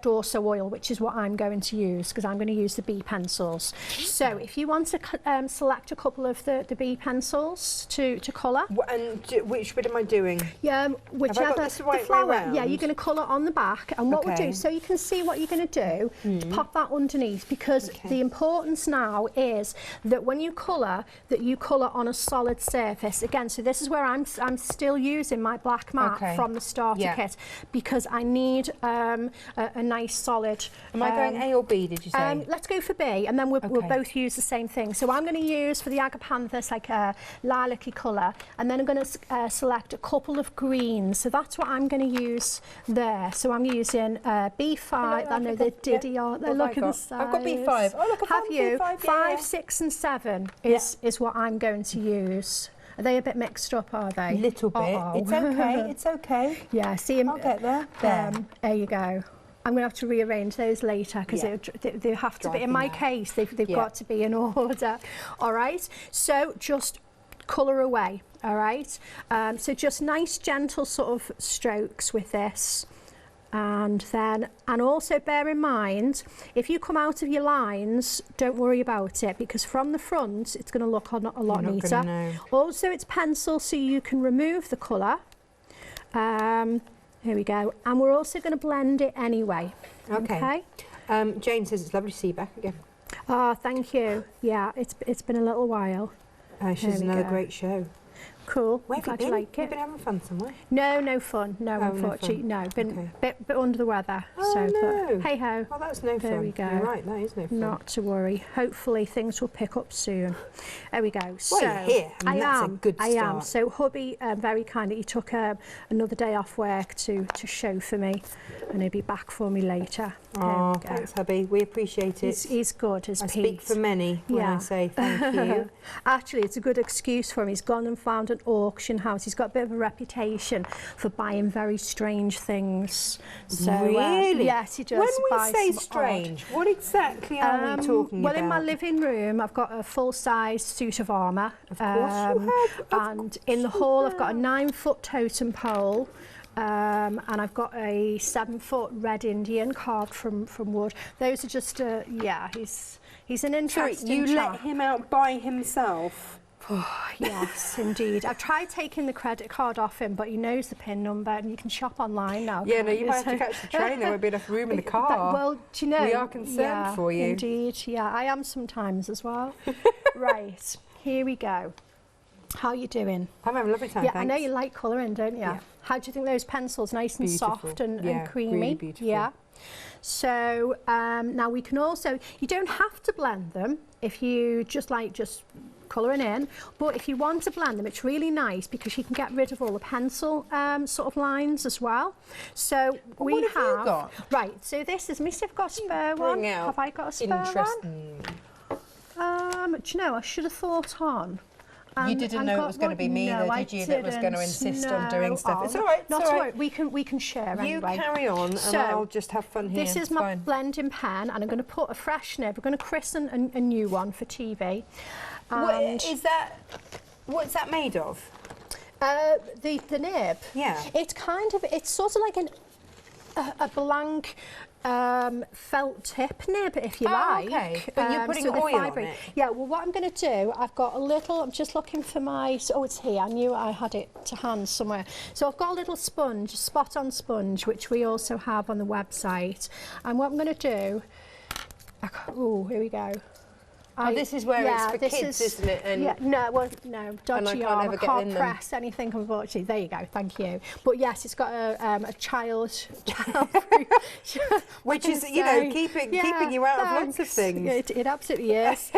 Dorso oil, which is what I'm going to use, because I'm going to use the B pencils. So if you want to select a couple of the B pencils to colour. And which bit am I doing? Yeah, whichever. Have I got this the right flower. way round? Yeah, you're going to colour on the back, and what we'll do, so you can see what you're going to do, to pop that underneath, because the importance now is that when you colour, that you colour on a solid surface. Again, so this is where I'm still using my black mat from the starter kit, because I need a nice solid. Am I going A or B, did you say? Let's go for B, and then we'll both use the same thing. So I'm going to use for the agapanthus like a lilac-y colour, and then I'm going to select a couple of greens. So that's what I'm going to use there. So I'm using B5. I know they're diddy, aren't they? Look at the size. I've got B5. Oh, look, have you? B5, 5, 6 and 7 is what I'm going to use. Are they a bit mixed up, are they? Little bit. It's okay, it's okay. Yeah, see, I'll get there. There you go. I'm going to have to rearrange those later, because they have to be, in my case, they've got to be in order. All right, so just colour away, all right? So just nice, gentle sort of strokes with this. And also bear in mind, if you come out of your lines, don't worry about it, because from the front it's going to look a lot neater. Also, it's pencil, so you can remove the colour. Here we go. And we're also going to blend it anyway. Okay. Jane says it's lovely to see you back again. Oh, thank you. Yeah, it's been a little while. She's another great show. Cool. Where have you Glad been? you like it. You've been having fun somewhere? No fun. No, unfortunately. No, been a bit under the weather. Oh, so, no. But hey ho. Well, that's no fun. There we go. You're right, that is no fun. Not to worry. Hopefully things will pick up soon. There we go. Well, so you're here. I mean, that's a good start. I am. So hubby very kindly, he took another day off work to show for me, and he'll be back for me later. Oh, thanks, hubby. We appreciate it. He's good, as Pete. I speak for many when I say thank you. Actually, it's a good excuse for him. He's gone and found an auction house. He's got a bit of a reputation for buying very strange things. So, really? Yes, he does. When we say strange, what exactly are we talking about? Well, in my living room, I've got a full-size suit of armour. Of course you have. And in the hall, I've got a 9-foot totem pole. And I've got a 7-foot red Indian carved from wood. Those are just, he's an interesting Sorry, you chap. let him out by himself? Oh, yes, indeed. I've tried taking the credit card off him, but he knows the PIN number, and you can shop online now. Yeah, no, you might have to catch the train. There won't be enough room in the car. Well, do you know? We are concerned for you. Indeed, yeah, I am sometimes as well. Right, here we go. How are you doing? I'm having a lovely time, Yeah, thanks. I know you like colouring, don't you? Yeah. How do you think those pencils? Nice and soft and creamy? Really beautiful. Yeah. So now we can also, you don't have to blend them if you just colouring in. But if you want to blend them, it's really nice because you can get rid of all the pencil sort of lines as well. So we what have you got? Right, so this is, let me see if I've got a spare one. Have I got a spare one? Do you know, I should have thought on. You didn't know it was going to be me, though, did you? That was going to insist on doing stuff. It's all right. Not to worry. We can share anyway. You carry on, and I'll just have fun here. This is my blending pen, and I'm going to put a fresh nib. We're going to christen a new one for TV. What's that made of? The nib. Yeah. It's sort of like a blank felt tip nib, if you like. Okay. But you're putting oil on it. Yeah, well, what I'm going to do, I've got a little, I'm just looking for my, oh, it's here. I knew I had it to hand somewhere. So I've got a little sponge, spot-on sponge, which we also have on the website. And what I'm going to do, oh, here we go. This is where it's for kids, isn't it? And no, dodgy arm. I can't press them. anything, unfortunately. There you go, thank you. But yes, it's got a child which is, you know, keeping you out of lots of things. It absolutely is.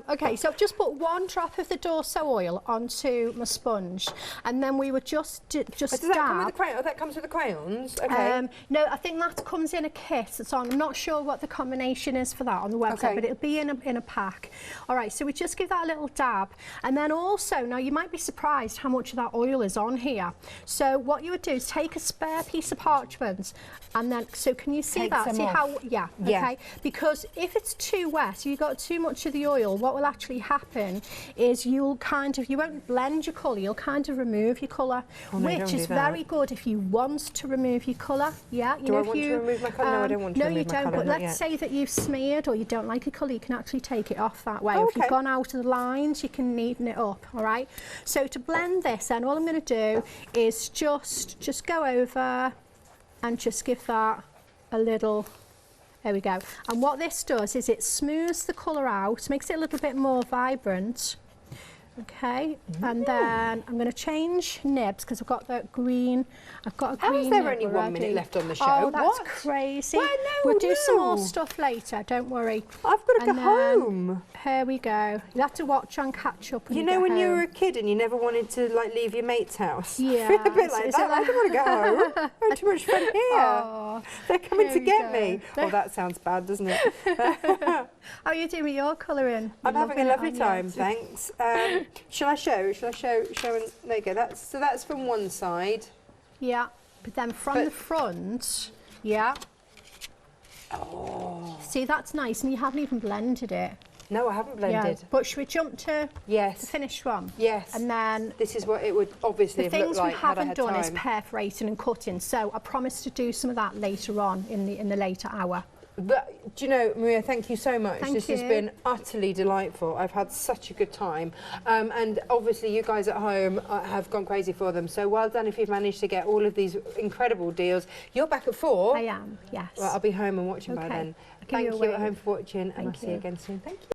Okay, so I've just put one drop of the Dorso oil onto my sponge, and then we would just dab. Does that come with the crayon? Oh, that comes with the crayons? Okay. No, I think that comes in a kit. So I'm not sure what the combination is for that on the website, but it'll be in a pack. All right, so we just give that a little dab, and then also, now you might be surprised how much of that oil is on here. So what you would do is take a spare piece of parchment, and then, so can you see that? See how, okay, because if it's too wet, you've got too much of the oil, what will actually happen is you won't blend your colour, you'll kind of remove your colour, which is very good if you want to remove your colour. Yeah, do I want to remove my colour? No, I don't want to remove my colour. No, you don't, but let's say that you've smeared or you don't like your colour, you can actually take it off that way. If you've gone out of the lines, you can neaten it up, all right? So to blend this, then all I'm going to do is just go over and just give that a little, there we go. And what this does is it smooths the colour out, makes it a little bit more vibrant. Okay, and then I'm going to change nibs because I've got that green. I've got a green. How is there only 1 minute left on the show? Oh, that's crazy. Well, no, we'll do some more stuff later. Don't worry. I've got to go home. Here we go. You have to watch and catch up. You know when you were a kid and you never wanted to like leave your mate's house? Yeah. A bit like that. I don't want to go home. I'm having too much fun here. Oh, they're coming to get me. Oh, that sounds bad, doesn't it? How are you doing with your colouring? I'm having a lovely time, thanks. Shall I show? And there you go. That's from one side. Yeah, but then from the front, yeah. Oh. See, that's nice, and you haven't even blended it. No, I haven't blended. Yeah. But should we jump to the finished one? Yes. And then this is what it would obviously have looked like had I had time. The things we haven't done is perforating and cutting, so I promise to do some of that later on in the later hour. But, do you know, Maria, thank you so much. This has been utterly delightful. I've had such a good time. And obviously you guys at home have gone crazy for them. So well done if you've managed to get all of these incredible deals. You're back at 4. I am, yes. Well, I'll be home and watching by then. Thank you at home for watching, and I'll see you again soon. Thank you.